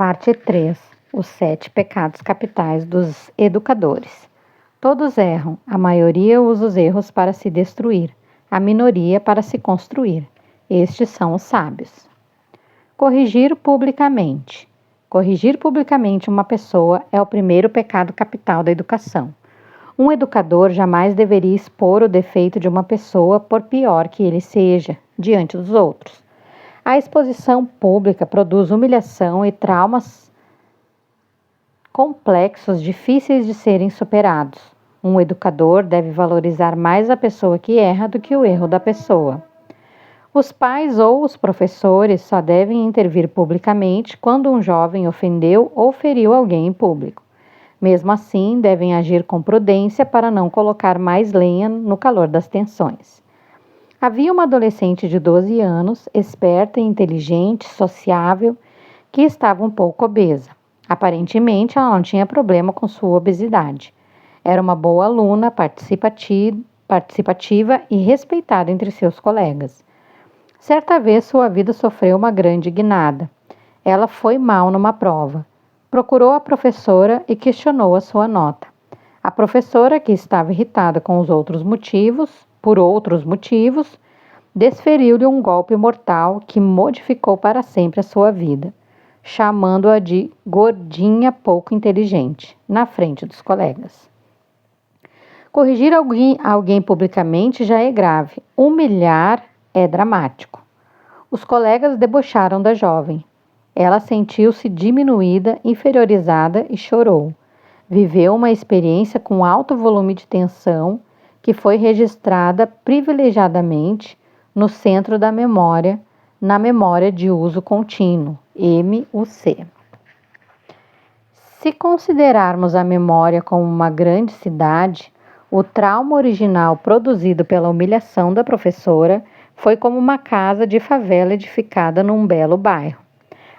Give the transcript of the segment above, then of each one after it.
Parte 3. Os 7 pecados capitais dos educadores. Todos erram, a maioria usa os erros para se destruir, a minoria para se construir. Estes são os sábios. Corrigir publicamente. Corrigir publicamente uma pessoa é o primeiro pecado capital da educação. Um educador jamais deveria expor o defeito de uma pessoa, por pior que ele seja, diante dos outros. A exposição pública produz humilhação e traumas complexos difíceis de serem superados. Um educador deve valorizar mais a pessoa que erra do que o erro da pessoa. Os pais ou os professores só devem intervir publicamente quando um jovem ofendeu ou feriu alguém em público. Mesmo assim, devem agir com prudência para não colocar mais lenha no calor das tensões. Havia uma adolescente de 12 anos, esperta, inteligente, sociável, que estava um pouco obesa. Aparentemente, ela não tinha problema com sua obesidade. Era uma boa aluna, participativa e respeitada entre seus colegas. Certa vez, sua vida sofreu uma grande guinada. Ela foi mal numa prova. Procurou a professora e questionou a sua nota. A professora, que estava irritada com por outros motivos, desferiu-lhe um golpe mortal que modificou para sempre a sua vida, chamando-a de gordinha pouco inteligente, na frente dos colegas. Corrigir alguém publicamente já é grave, humilhar é dramático. Os colegas debocharam da jovem. Ela sentiu-se diminuída, inferiorizada e chorou. Viveu uma experiência com alto volume de tensão que foi registrada privilegiadamente no centro da memória, na memória de uso contínuo, MUC. Se considerarmos a memória como uma grande cidade, o trauma original produzido pela humilhação da professora foi como uma casa de favela edificada num belo bairro.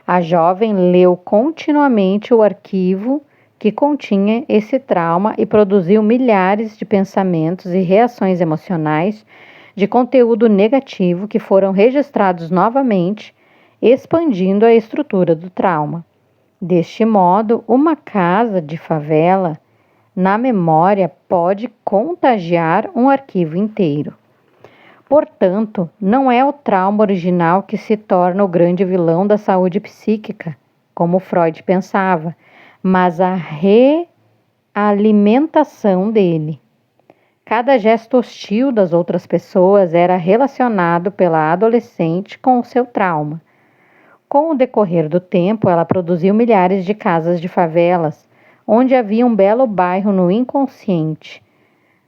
A jovem leu continuamente o arquivo que continha esse trauma e produziu milhares de pensamentos e reações emocionais de conteúdo negativo que foram registrados novamente, expandindo a estrutura do trauma. Deste modo, uma casa de favela, na memória, pode contagiar um arquivo inteiro. Portanto, não é o trauma original que se torna o grande vilão da saúde psíquica, como Freud pensava, mas a realimentação dele. Cada gesto hostil das outras pessoas era relacionado pela adolescente com o seu trauma. Com o decorrer do tempo, ela produziu milhares de casas de favelas, onde havia um belo bairro no inconsciente.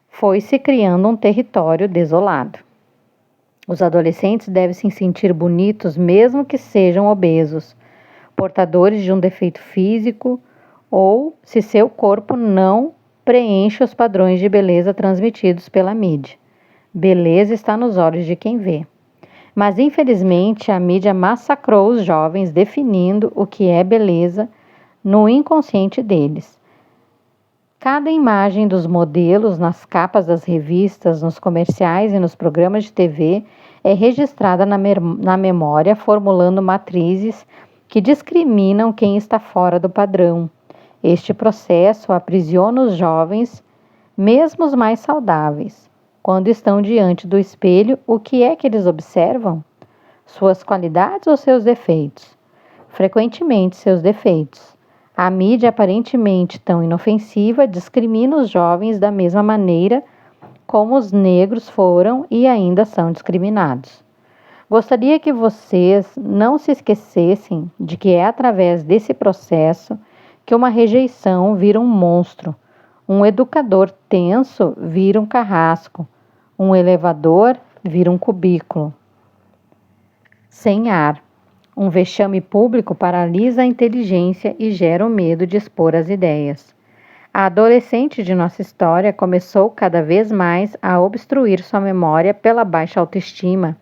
Foi-se criando um território desolado. Os adolescentes devem se sentir bonitos mesmo que sejam obesos, portadores de um defeito físico ou se seu corpo não preenche os padrões de beleza transmitidos pela mídia. Beleza está nos olhos de quem vê. Mas, infelizmente, a mídia massacrou os jovens definindo o que é beleza no inconsciente deles. Cada imagem dos modelos nas capas das revistas, nos comerciais e nos programas de TV é registrada na memória, formulando matrizes que discriminam quem está fora do padrão. Este processo aprisiona os jovens, mesmo os mais saudáveis. Quando estão diante do espelho, o que é que eles observam? Suas qualidades ou seus defeitos? Frequentemente, seus defeitos. A mídia, aparentemente tão inofensiva, discrimina os jovens da mesma maneira como os negros foram e ainda são discriminados. Gostaria que vocês não se esquecessem de que é através desse processo que uma rejeição vira um monstro, um educador tenso vira um carrasco, um elevador vira um cubículo sem ar. Um vexame público paralisa a inteligência e gera o medo de expor as ideias. A adolescente de nossa história começou cada vez mais a obstruir sua memória pela baixa autoestima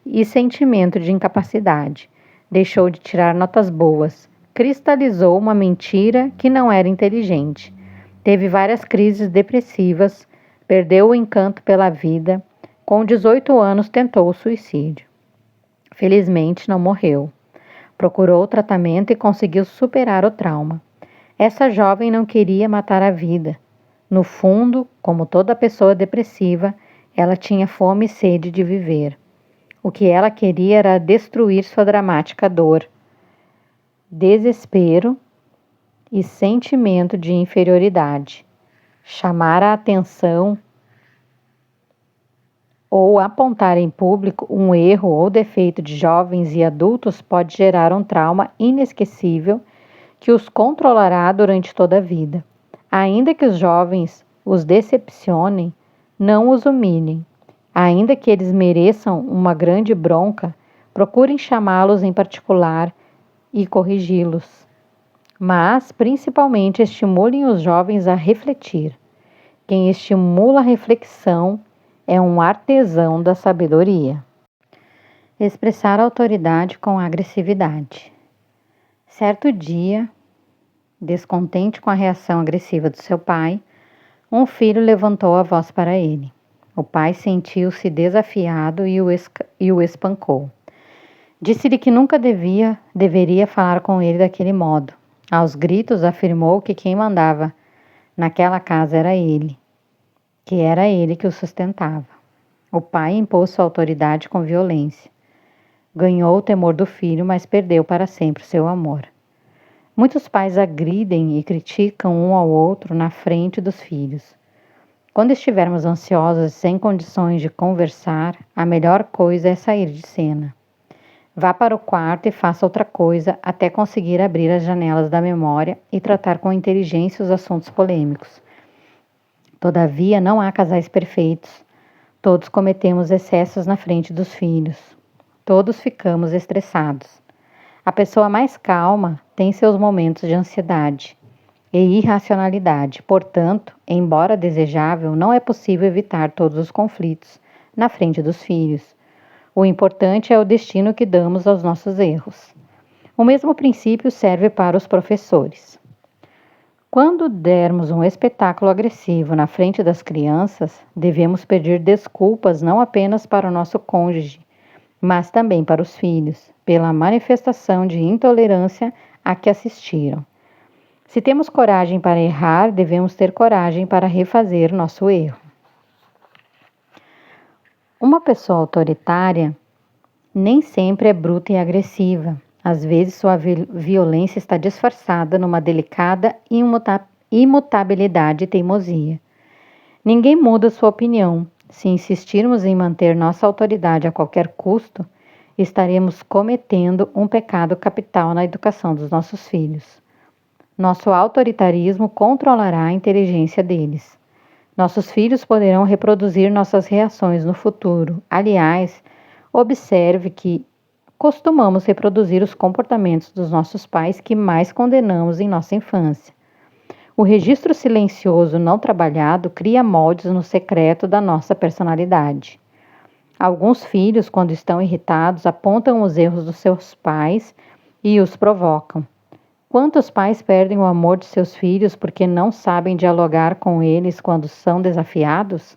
e sentimento de incapacidade. Deixou de tirar notas boas, cristalizou uma mentira que não era inteligente. Teve várias crises depressivas, perdeu o encanto pela vida. Com 18 anos tentou o suicídio. Felizmente não morreu. Procurou o tratamento e conseguiu superar o trauma. Essa jovem não queria matar a vida. No fundo, como toda pessoa depressiva, ela tinha fome e sede de viver. O que ela queria era destruir sua dramática dor, desespero e sentimento de inferioridade. Chamar a atenção ou apontar em público um erro ou defeito de jovens e adultos pode gerar um trauma inesquecível que os controlará durante toda a vida. Ainda que os jovens os decepcionem, não os humilhem. Ainda que eles mereçam uma grande bronca, procurem chamá-los em particular e corrigi-los. Mas, principalmente, estimulem os jovens a refletir. Quem estimula a reflexão é um artesão da sabedoria. Expressar autoridade com agressividade. Certo dia, descontente com a reação agressiva do seu pai, um filho levantou a voz para ele. O pai sentiu-se desafiado e o espancou. Disse-lhe que nunca deveria falar com ele daquele modo. Aos gritos afirmou que quem mandava naquela casa era ele, que era ele que o sustentava. O pai impôs sua autoridade com violência. Ganhou o temor do filho, mas perdeu para sempre seu amor. Muitos pais agridem e criticam um ao outro na frente dos filhos. Quando estivermos ansiosos e sem condições de conversar, a melhor coisa é sair de cena. Vá para o quarto e faça outra coisa até conseguir abrir as janelas da memória e tratar com inteligência os assuntos polêmicos. Todavia, não há casais perfeitos. Todos cometemos excessos na frente dos filhos. Todos ficamos estressados. A pessoa mais calma tem seus momentos de ansiedade e irracionalidade. Portanto, embora desejável, não é possível evitar todos os conflitos na frente dos filhos. O importante é o destino que damos aos nossos erros. O mesmo princípio serve para os professores. Quando dermos um espetáculo agressivo na frente das crianças, devemos pedir desculpas não apenas para o nosso cônjuge, mas também para os filhos, pela manifestação de intolerância a que assistiram. Se temos coragem para errar, devemos ter coragem para refazer nosso erro. Uma pessoa autoritária nem sempre é bruta e agressiva. Às vezes, sua violência está disfarçada numa delicada imutabilidade e teimosia. Ninguém muda sua opinião. Se insistirmos em manter nossa autoridade a qualquer custo, estaremos cometendo um pecado capital na educação dos nossos filhos. Nosso autoritarismo controlará a inteligência deles. Nossos filhos poderão reproduzir nossas reações no futuro. Aliás, observe que costumamos reproduzir os comportamentos dos nossos pais que mais condenamos em nossa infância. O registro silencioso não trabalhado cria moldes no secreto da nossa personalidade. Alguns filhos, quando estão irritados, apontam os erros dos seus pais e os provocam. Quantos pais perdem o amor de seus filhos porque não sabem dialogar com eles quando são desafiados?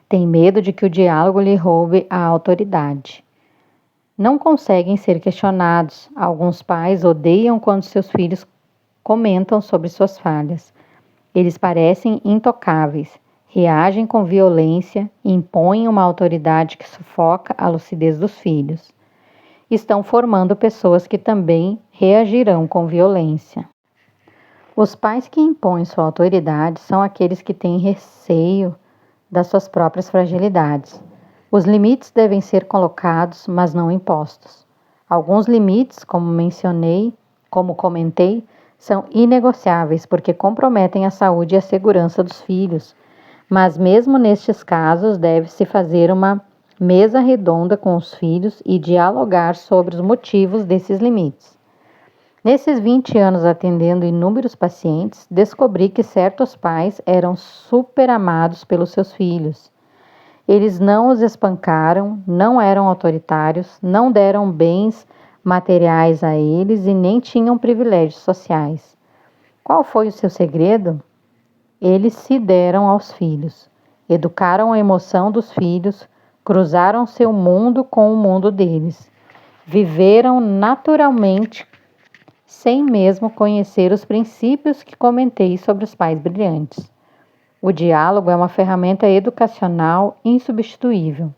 Têm medo de que o diálogo lhe roube a autoridade. Não conseguem ser questionados. Alguns pais odeiam quando seus filhos comentam sobre suas falhas. Eles parecem intocáveis, reagem com violência e impõem uma autoridade que sufoca a lucidez dos filhos. Estão formando pessoas que também reagirão com violência. Os pais que impõem sua autoridade são aqueles que têm receio das suas próprias fragilidades. Os limites devem ser colocados, mas não impostos. Alguns limites, como comentei, são inegociáveis porque comprometem a saúde e a segurança dos filhos. Mas mesmo nestes casos, deve-se fazer uma mesa redonda com os filhos e dialogar sobre os motivos desses limites. Nesses 20 anos atendendo inúmeros pacientes, descobri que certos pais eram super amados pelos seus filhos. Eles não os espancaram, não eram autoritários, não deram bens materiais a eles e nem tinham privilégios sociais. Qual foi o seu segredo? Eles se deram aos filhos, educaram a emoção dos filhos, cruzaram seu mundo com o mundo deles. viveram naturalmente sem mesmo conhecer os princípios que comentei sobre os pais brilhantes. O diálogo é uma ferramenta educacional insubstituível.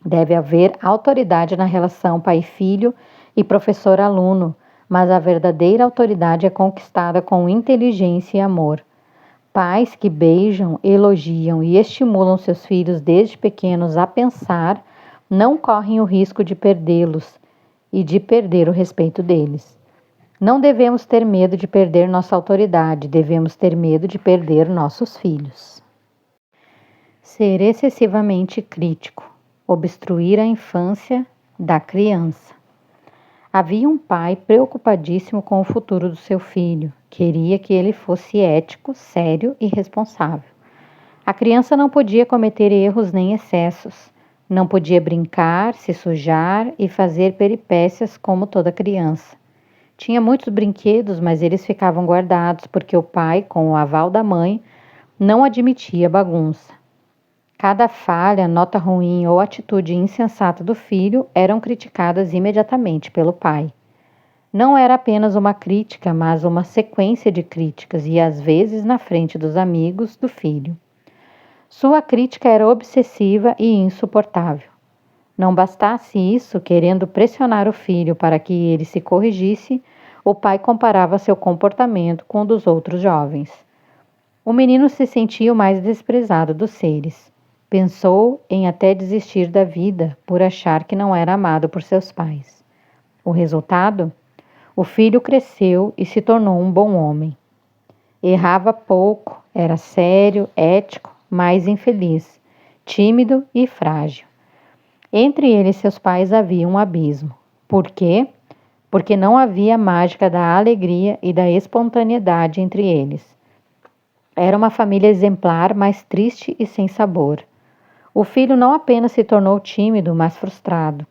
Deve haver autoridade na relação pai-filho e professor-aluno, mas a verdadeira autoridade é conquistada com inteligência e amor. Pais que beijam, elogiam e estimulam seus filhos desde pequenos a pensar não correm o risco de perdê-los e de perder o respeito deles. Não devemos ter medo de perder nossa autoridade, devemos ter medo de perder nossos filhos. Ser excessivamente crítico, obstruir a infância da criança. Havia um pai preocupadíssimo com o futuro do seu filho. Queria que ele fosse ético, sério e responsável. A criança não podia cometer erros nem excessos. Não podia brincar, se sujar e fazer peripécias como toda criança. Tinha muitos brinquedos, mas eles ficavam guardados porque o pai, com o aval da mãe, não admitia bagunça. Cada falha, nota ruim ou atitude insensata do filho eram criticadas imediatamente pelo pai. Não era apenas uma crítica, mas uma sequência de críticas e às vezes na frente dos amigos do filho. Sua crítica era obsessiva e insuportável. Não bastasse isso, querendo pressionar o filho para que ele se corrigisse, o pai comparava seu comportamento com o dos outros jovens. O menino se sentia o mais desprezado dos seres. Pensou em até desistir da vida por achar que não era amado por seus pais. O resultado? O filho cresceu e se tornou um bom homem. Errava pouco, era sério, ético, mas infeliz, tímido e frágil. Entre ele e seus pais havia um abismo. Por quê? Porque não havia mágica da alegria e da espontaneidade entre eles. Era uma família exemplar, mas triste e sem sabor. O filho não apenas se tornou tímido, mas frustrado.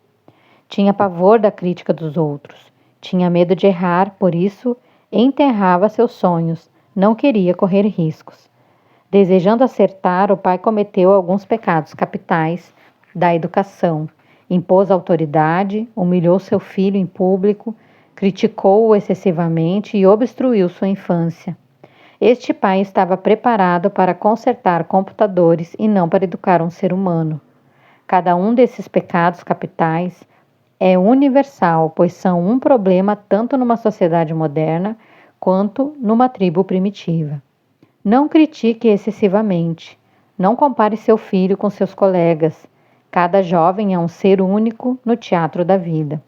Tinha pavor da crítica dos outros. Tinha medo de errar, por isso enterrava seus sonhos, não queria correr riscos. Desejando acertar, o pai cometeu alguns pecados capitais da educação. Impôs autoridade, humilhou seu filho em público, criticou-o excessivamente e obstruiu sua infância. Este pai estava preparado para consertar computadores e não para educar um ser humano. Cada um desses pecados capitais é universal, pois são um problema tanto numa sociedade moderna quanto numa tribo primitiva. Não critique excessivamente. Não compare seu filho com seus colegas. Cada jovem é um ser único no teatro da vida.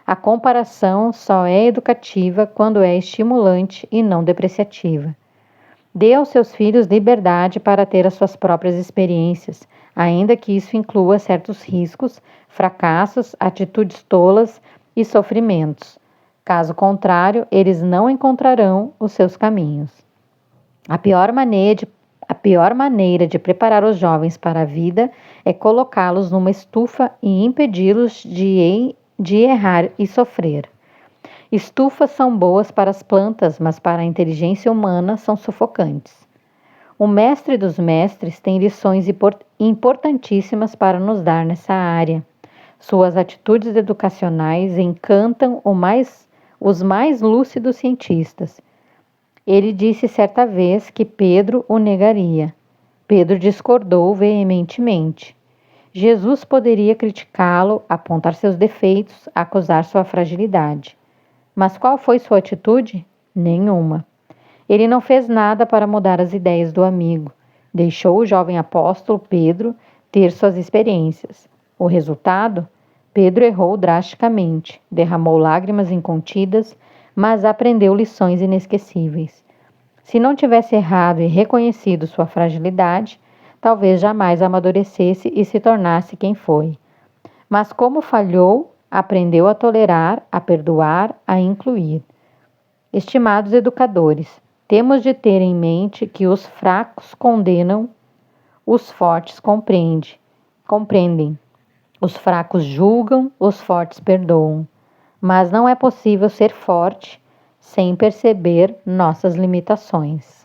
A comparação só é educativa quando é estimulante e não depreciativa. Dê aos seus filhos liberdade para ter as suas próprias experiências, ainda que isso inclua certos riscos, fracassos, atitudes tolas e sofrimentos. Caso contrário, eles não encontrarão os seus caminhos. A pior maneira de preparar os jovens para a vida é colocá-los numa estufa e impedi-los de errar e sofrer. Estufas são boas para as plantas, mas para a inteligência humana são sufocantes. O mestre dos mestres tem lições importantíssimas para nos dar nessa área. Suas atitudes educacionais encantam os mais lúcidos cientistas. Ele disse certa vez que Pedro o negaria. Pedro discordou veementemente. Jesus poderia criticá-lo, apontar seus defeitos, acusar sua fragilidade. Mas qual foi sua atitude? Nenhuma. Ele não fez nada para mudar as ideias do amigo. Deixou o jovem apóstolo Pedro ter suas experiências. O resultado? Pedro errou drasticamente, derramou lágrimas incontidas, mas aprendeu lições inesquecíveis. Se não tivesse errado e reconhecido sua fragilidade, talvez jamais amadurecesse e se tornasse quem foi. Mas como falhou, aprendeu a tolerar, a perdoar, a incluir. Estimados educadores, temos de ter em mente que os fracos condenam, os fortes compreendem. Os fracos julgam, os fortes perdoam. Mas não é possível ser forte sem perceber nossas limitações.